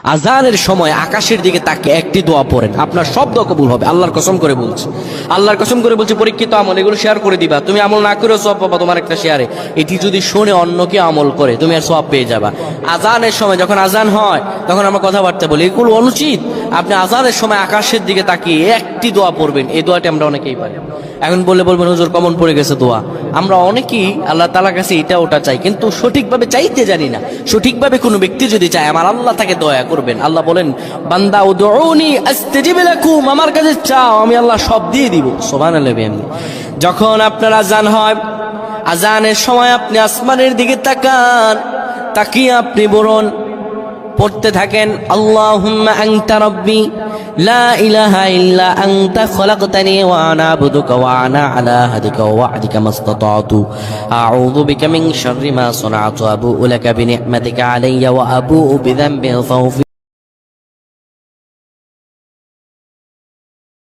আজানের সময় আকাশের দিকে তাকে একটি দোয়া পড়েন, আপনার সব দোয়া কবুল হবে। আল্লাহর কসম করে বলছি, আল্লাহর কসম করে বলছি, পরীক্ষিত আমল এগুলো শেয়ার করে দিবা। তুমি আমল না করেও সওয়াব পাবা তোমার একটা শেয়ারে। এটি যদি শুনে অন্য কেউ আমল করে তুমি আর সওয়াব পেয়ে যাবা। আজানের সময় যখন আজান হয় তখন আমরা কথাবার্তা বলি, এগুলো অনুচিত। আপনি আজানের সময় আকাশের দিকে তাকিয়ে একটি দোয়া পড়বেন। এই দোয়াটি আমরা অনেকেই পারি। এখন বলবেন হুজুর কমন পড়ে গেছে দোয়া। আমরা অনেকেই আল্লাহ তাআলার কাছে এটা ওটা চাই, কিন্তু সঠিকভাবে চাইতে জানি না। সঠিকভাবে কোনো ব্যক্তি যদি চায় আমার আল্লাহ তাকে দয়া করবেন। আল্লাহ বলেন, বান্দা উদউনি আস্তাজিব লাকুম, আমার কাছে চাও আমি আল্লাহ সব দিয়ে দিব। সুবহানাল্লাহ। যখন আপনার আজান হয়, আজানের সময় আপনি আসমানের দিকে তাকান, তাকিয়ে আপনি বলুন, পড়তে থাকেন, আল্লাহুম্মা আনতা রাব্বি লা ইলাহা ইল্লা আনতা খলাকতানি ওয়া আনা আবদুকা ওয়া আনা আলা হাদিকা ওয়া ওয়া'দিকা মাসতাতা'তু আউযু বিকা মিন শাররি মা সানা'তু আবু'ু লাকা বিনি'মাতিকা আলাইয়া ওয়া আবু'ু বিযানবি